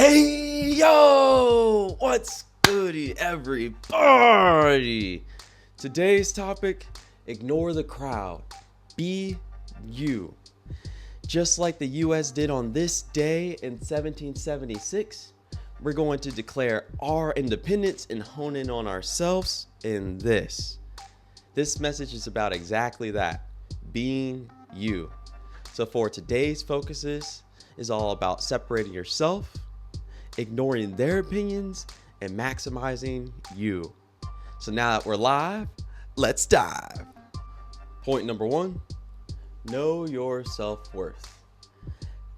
Hey yo, what's goody everybody? Today's topic, ignore the crowd, be you. Just like the US did on this day in 1776, we're going to declare our independence and hone in on ourselves in this. This message is about exactly that, being you. So for today's focuses is all about separating yourself, ignoring their opinions, and maximizing you. So now that we're live, let's dive. Point number 1, know your self-worth.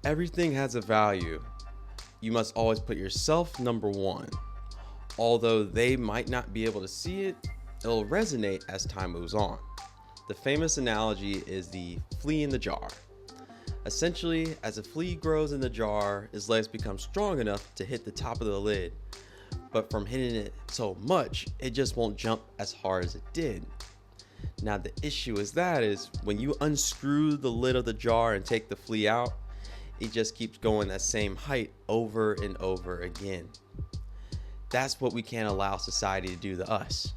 Everything has a value. You must always put yourself number 1. Although they might not be able to see it, it'll resonate as time moves on. The famous analogy is the flea in the jar. Essentially, as a flea grows in the jar, his legs become strong enough to hit the top of the lid. But from hitting it so much, it just won't jump as hard as it did. Now the issue is when you unscrew the lid of the jar and take the flea out, it just keeps going that same height over and over again. That's what we can't allow society to do to us.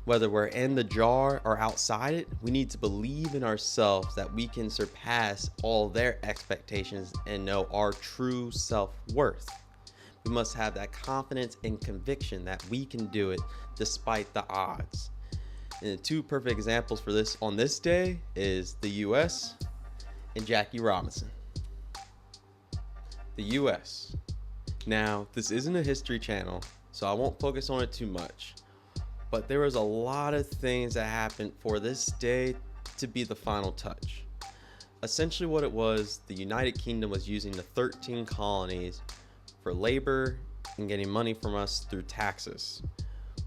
Whether we're in the jar or outside it, we need to believe in ourselves that we can surpass all their expectations and know our true self-worth. We must have that confidence and conviction that we can do it despite the odds. And the two perfect examples for this on this day is the US and Jackie Robinson. The US. Now, this isn't a history channel, so I won't focus on it too much. But there was a lot of things that happened for this day to be the final touch. Essentially what it was, the United Kingdom was using the 13 colonies for labor and getting money from us through taxes.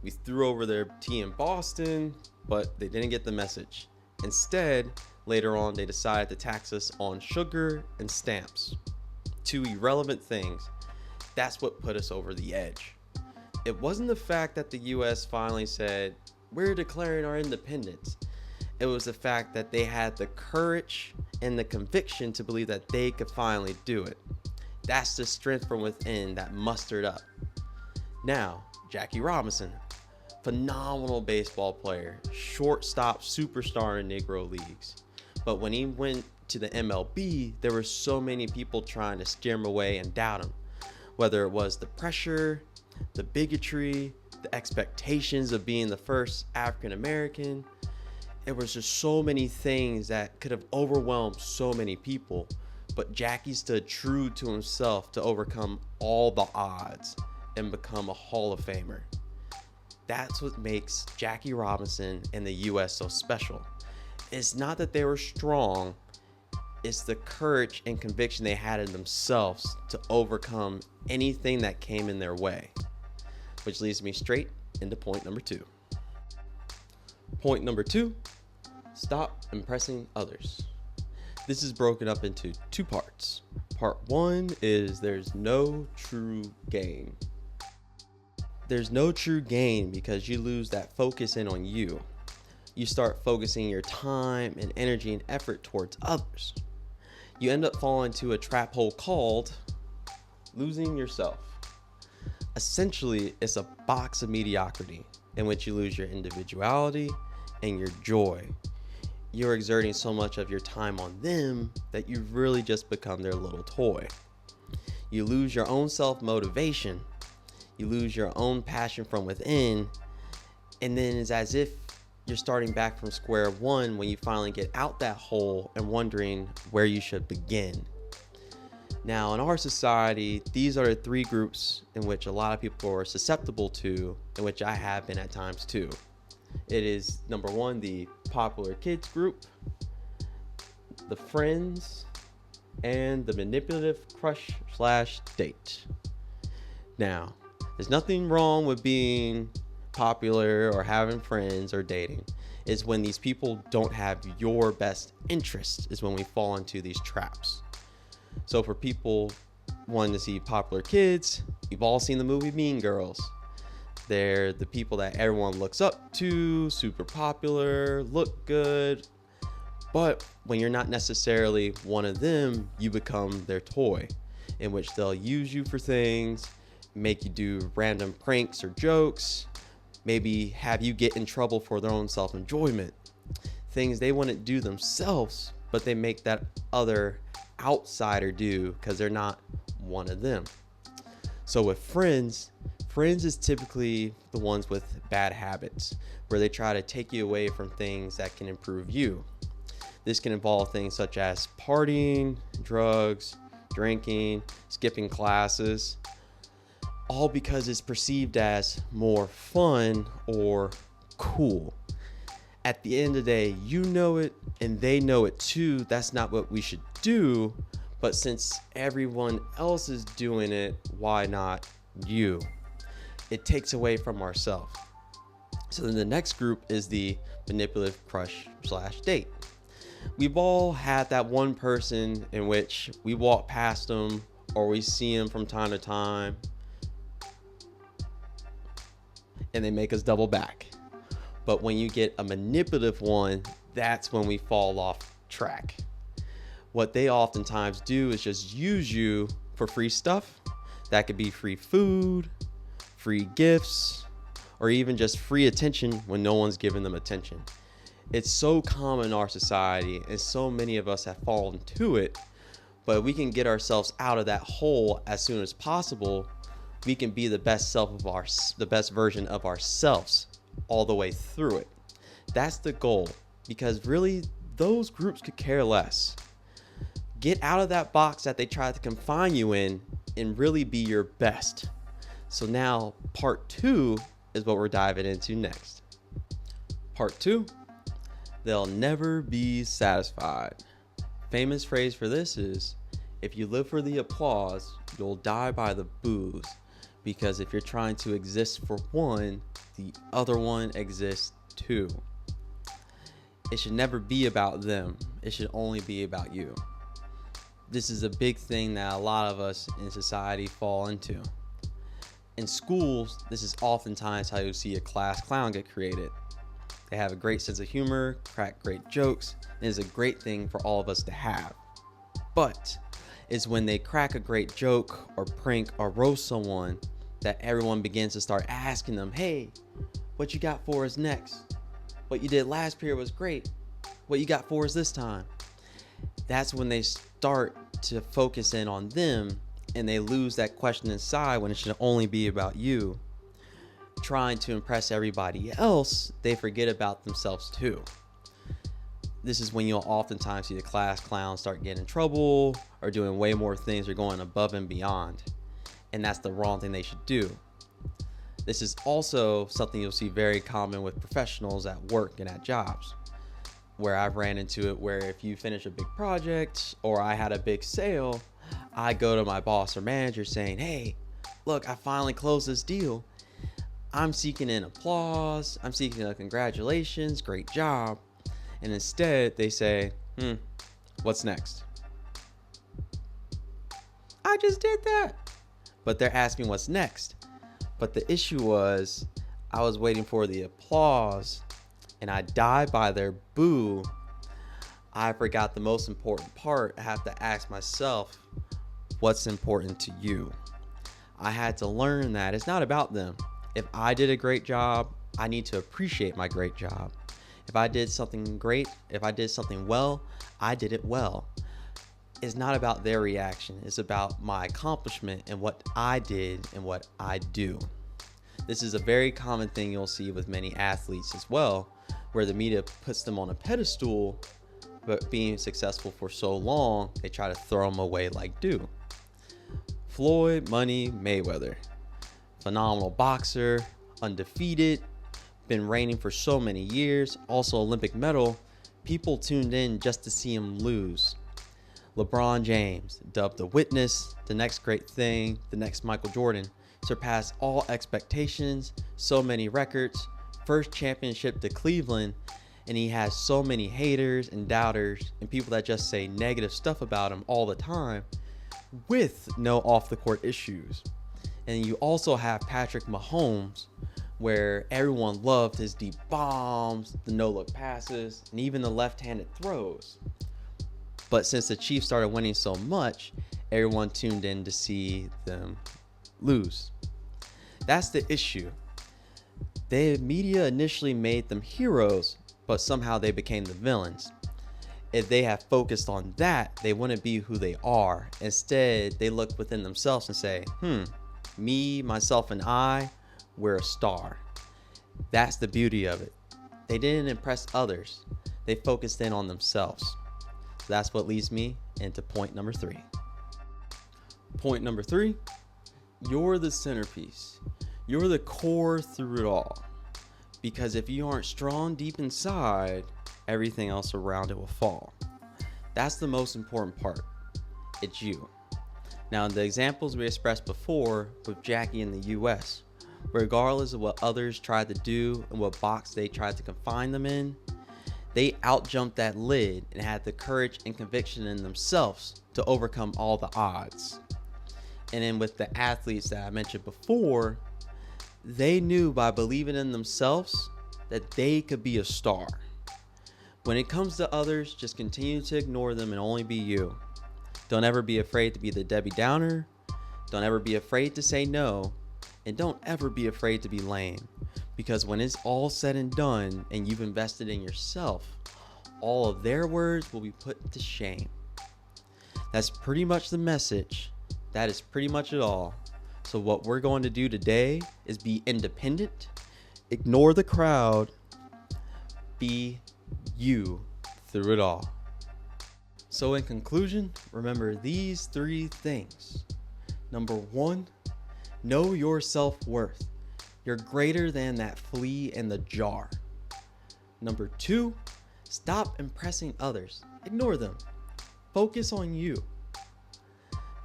We threw over their tea in Boston, but they didn't get the message. Instead, later on, they decided to tax us on sugar and stamps. Two irrelevant things. That's what put us over the edge. It wasn't the fact that the US finally said, we're declaring our independence. It was the fact that they had the courage and the conviction to believe that they could finally do it. That's the strength from within that mustered up. Now, Jackie Robinson, phenomenal baseball player, shortstop superstar in Negro leagues. But when he went to the MLB, there were so many people trying to steer him away and doubt him. Whether it was the pressure, the bigotry, the expectations of being the first African American. It was just so many things that could have overwhelmed so many people, but Jackie stood true to himself to overcome all the odds and become a Hall of Famer. That's what makes Jackie Robinson and the US so special. It's not that they were strong, it's the courage and conviction they had in themselves to overcome anything that came in their way. Which leads me straight into point number 2. Point number 2, stop impressing others. This is broken up into 2 parts. Part 1 is there's no true gain. There's no true gain because you lose that focus in on you. You start focusing your time and energy and effort towards others. You end up falling into a trap hole called losing yourself. Essentially, it's a box of mediocrity in which you lose your individuality and your joy. You're exerting so much of your time on them that you really just become their little toy. You lose your own self-motivation. You lose your own passion from within. And then it's as if you're starting back from square one when you finally get out that hole and wondering where you should begin. Now, in our society, these are the 3 groups in which a lot of people are susceptible to, in which I have been at times too. It is number 1, the popular kids group, the friends, and the manipulative crush/date. Now, there's nothing wrong with being popular or having friends or dating. It's when these people don't have your best interest is when we fall into these traps. So for people wanting to see popular kids, you've all seen the movie Mean Girls. They're the people that everyone looks up to, super popular, look good. But when you're not necessarily one of them, you become their toy. in which they'll use you for things, make you do random pranks or jokes, maybe have you get in trouble for their own self-enjoyment. Things they wouldn't do themselves, but they make that other outsider do because they're not one of them. So with friends is typically the ones with bad habits, where they try to take you away from things that can improve you. This can involve things such as partying, drugs, drinking, skipping classes, all because it's perceived as more fun or cool. At the end of the day, you know it and they know it too. That's not what we should do. But since everyone else is doing it, why not you? It takes away from ourselves. So then the next group is the manipulative crush/date. We've all had that one person in which we walk past them or we see them from time to time and they make us double back. But when you get a manipulative one, that's when we fall off track. What they oftentimes do is just use you for free stuff. That could be free food, free gifts, or even just free attention when no one's giving them attention. It's so common in our society, and so many of us have fallen to it, but we can get ourselves out of that hole as soon as possible. We can be the best the best version of ourselves all the way through it. That's the goal, because really those groups could care less. Get out of that box that they try to confine you in and really be your best. So now part 2 is what we're diving into next. Part 2, they'll never be satisfied. Famous phrase for this is, if you live for the applause, you'll die by the boos. Because if you're trying to exist for one, the other one exists too. It should never be about them. It should only be about you. This is a big thing that a lot of us in society fall into. In schools, this is oftentimes how you see a class clown get created. They have a great sense of humor, crack great jokes, and it's a great thing for all of us to have. But it's when they crack a great joke or prank or roast someone that everyone begins to start asking them, hey, what you got for us next? What you did last period was great. What you got for us this time? That's when they start to focus in on them and they lose that question inside when it should only be about you. Trying to impress everybody else, they forget about themselves too. This is when you'll oftentimes see the class clowns start getting in trouble or doing way more things or going above and beyond. And that's the wrong thing they should do. This is also something you'll see very common with professionals at work and at jobs, where I've ran into it, where if you finish a big project or I had a big sale, I go to my boss or manager saying, hey, look, I finally closed this deal. I'm seeking an applause. I'm seeking a congratulations, great job. And instead they say, what's next? I just did that. But they're asking what's next. But the issue was I was waiting for the applause and I died by their boo. I forgot the most important part. I have to ask myself, what's important to you? I had to learn that it's not about them. If I did a great job, I need to appreciate my great job. If I did something great, if I did something well, I did it well. It's not about their reaction. It's about my accomplishment and what I did and what I do. This is a very common thing you'll see with many athletes as well, where the media puts them on a pedestal, but being successful for so long, they try to throw them away like dew. Floyd Money Mayweather, phenomenal boxer, undefeated, been reigning for so many years, also Olympic medal. People tuned in just to see him lose. LeBron James, dubbed the witness, the next great thing, the next Michael Jordan, surpassed all expectations, so many records, first championship to Cleveland, and he has so many haters and doubters and people that just say negative stuff about him all the time with no off the court issues. And you also have Patrick Mahomes, where everyone loved his deep bombs, the no-look passes, and even the left-handed throws. But since the Chiefs started winning so much, everyone tuned in to see them lose. That's the issue. The media initially made them heroes, but somehow they became the villains. If they had focused on that, they wouldn't be who they are. Instead, they look within themselves and say, me, myself, and I, we're a star. That's the beauty of it. They didn't impress others. They focused in on themselves. So that's what leads me into point number 3. Point number 3, you're the centerpiece. You're the core through it all. Because if you aren't strong deep inside, everything else around it will fall. That's the most important part. It's you. Now, in the examples we expressed before with Jackie in the US, regardless of what others tried to do and what box they tried to confine them in, they outjumped that lid and had the courage and conviction in themselves to overcome all the odds. And then with the athletes that I mentioned before, they knew by believing in themselves that they could be a star. When it comes to others, just continue to ignore them and only be you. Don't ever be afraid to be the Debbie Downer. Don't ever be afraid to say no. And don't ever be afraid to be lame. Because when it's all said and done and you've invested in yourself, all of their words will be put to shame. That's pretty much the message. That is pretty much it all. So what we're going to do today is be independent, ignore the crowd, be you through it all. So in conclusion, remember these 3 things. Number 1, know your self-worth. You're greater than that flea in the jar. Number 2, stop impressing others. Ignore them. Focus on you.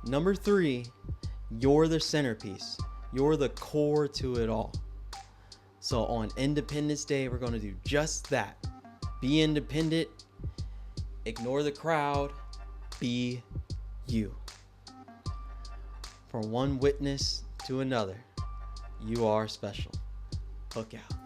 Number 3, you're the centerpiece. You're the core to it all. So on Independence Day, we're going to do just that. Be independent. Ignore the crowd. Be you. From one witness to another, you are special. Look out.